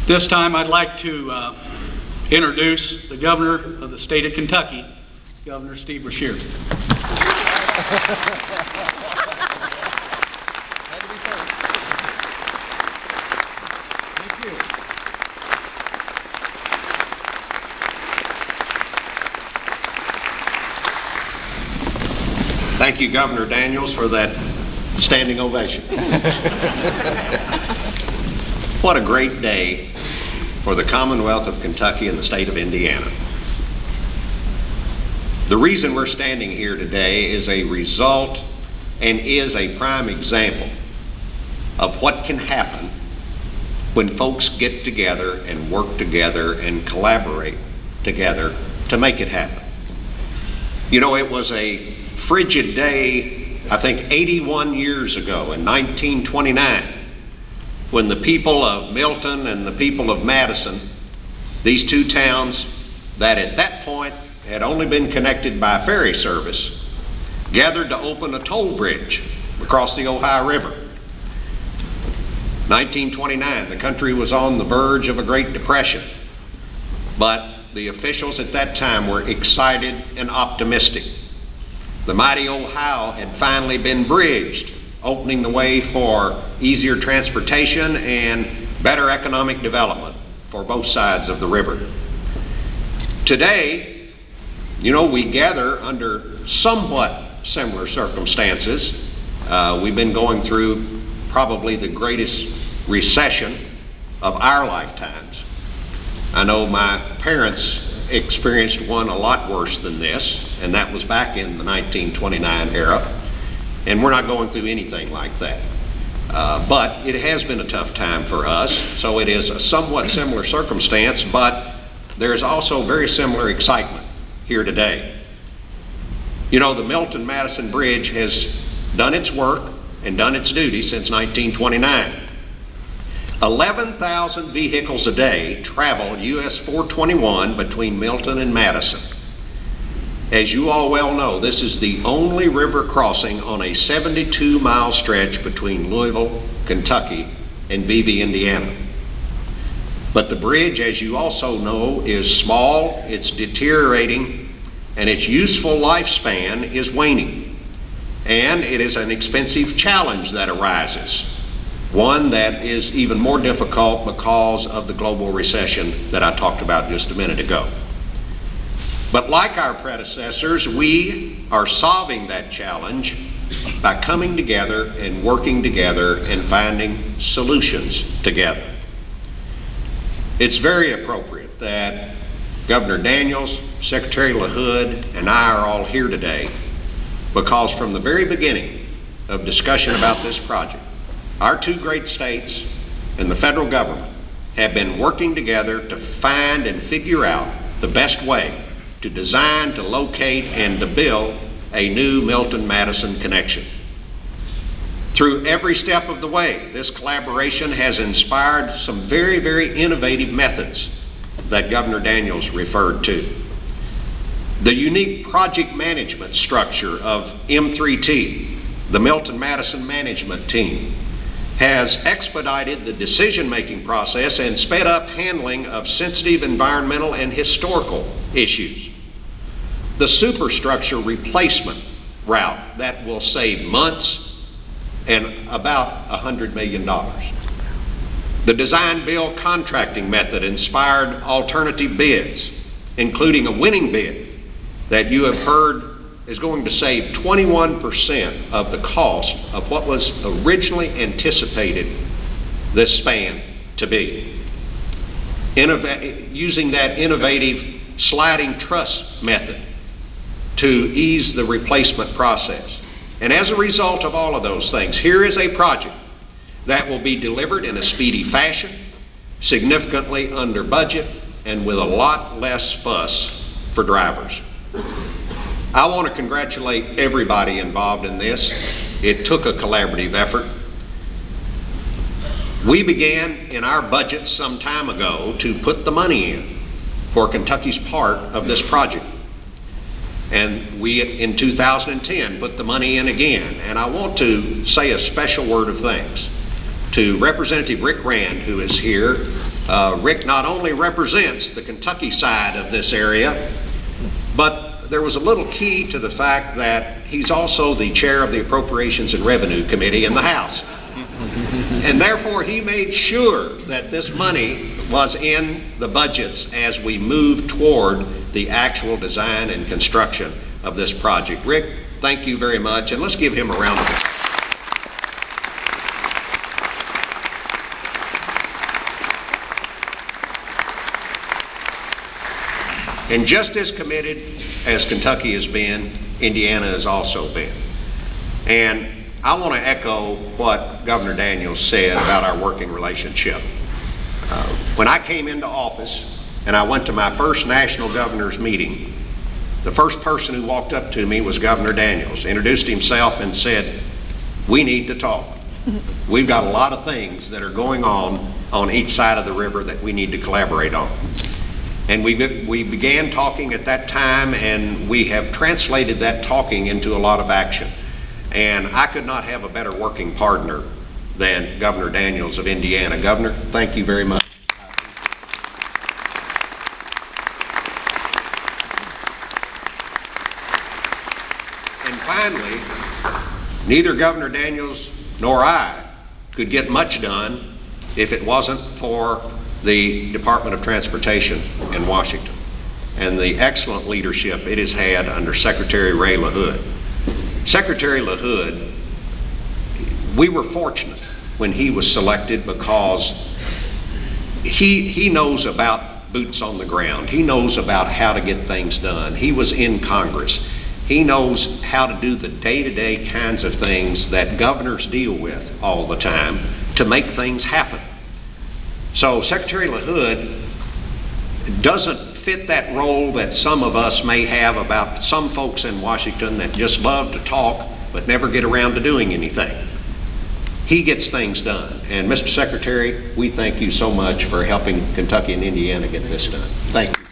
This time I'd like to introduce the Governor of the state of Kentucky, Governor Steve Beshear. Thank you, Governor Daniels, for that standing ovation. What a great day for the Commonwealth of Kentucky and the state of Indiana. The reason we're standing here today is a result and is a prime example of what can happen when folks get together and work together and collaborate together to make it happen. You know, it was a frigid day, I think 81 years ago in 1929, when the people of Milton and the people of Madison, these two towns that at that point had only been connected by ferry service, gathered to open a toll bridge across the Ohio River. 1929, the country was on the verge of a Great Depression, but the officials at that time were excited and optimistic. The mighty Ohio had finally been bridged, opening the way for easier transportation and better economic development for both sides of the river. Today, you know, we gather under somewhat similar circumstances. We've been going through probably the greatest recession of our lifetimes. I know my parents experienced one a lot worse than this, and that was back in the 1929 era, and we're not going through anything like that. But it has been a tough time for us, so it is a somewhat similar circumstance, but there's also very similar excitement here today. You know, the Milton-Madison Bridge has done its work and done its duty since 1929. 11,000 vehicles a day travel US 421 between Milton and Madison. As you all well know, this is the only river crossing on a 72-mile stretch between Louisville, Kentucky, and Beebe, Indiana. But the bridge, as you also know, is small, it's deteriorating, and its useful lifespan is waning. And it is an expensive challenge that arises, one that is even more difficult because of the global recession that I talked about just a minute ago. But like our predecessors, we are solving that challenge by coming together and working together and finding solutions together. It's very appropriate that Governor Daniels, Secretary LaHood, and I are all here today because from the very beginning of discussion about this project, our two great states and the federal government have been working together to find and figure out the best way to design, to locate, and to build a new Milton-Madison connection. Through every step of the way, this collaboration has inspired some very, very innovative methods that Governor Daniels referred to. The unique project management structure of M3T, the Milton-Madison Management Team, has expedited the decision-making process and sped up handling of sensitive environmental and historical issues. The superstructure replacement route that will save months and about $100 million. The design-build contracting method inspired alternative bids, including a winning bid that you have heard is going to save 21% of the cost of what was originally anticipated this span to be. Using that innovative sliding truss method to ease the replacement process. And as a result of all of those things, here is a project that will be delivered in a speedy fashion, significantly under budget, and with a lot less fuss for drivers. I want to congratulate everybody involved in this. It took a collaborative effort. We began in our budget some time ago to put the money in for Kentucky's part of this project. And we, in 2010, put the money in again. And I want to say a special word of thanks to Representative Rick Rand, who is here. Rick not only represents the Kentucky side of this area, but there was a little key to the fact that he's also the chair of the Appropriations and Revenue Committee in the House. And therefore, he made sure that this money was in the budgets as we move toward the actual design and construction of this project. Rick, thank you very much, and let's give him a round of applause. And just as committed as Kentucky has been, Indiana has also been. And I want to echo what Governor Daniels said about our working relationship. When I came into office and I went to my first national governors meeting, the first person who walked up to me was Governor Daniels, introduced himself and said, "We need to talk. We've got a lot of things that are going on each side of the river that we need to collaborate on." And we began talking at that time, and we have translated that talking into a lot of action. And I could not have a better working partner than Governor Daniels of Indiana. Governor, thank you very much. And finally, neither Governor Daniels nor I could get much done if it wasn't for the Department of Transportation in Washington and the excellent leadership it has had under Secretary Ray LaHood. Secretary LaHood, we were fortunate when he was selected because he knows about boots on the ground. He knows about how to get things done. He was in Congress. He knows how to do the day-to-day kinds of things that governors deal with all the time to make things happen. So Secretary LaHood doesn't fit that role that some of us may have about some folks in Washington that just love to talk but never get around to doing anything. He gets things done. And Mr. Secretary, we thank you so much for helping Kentucky and Indiana get this done. Thank you.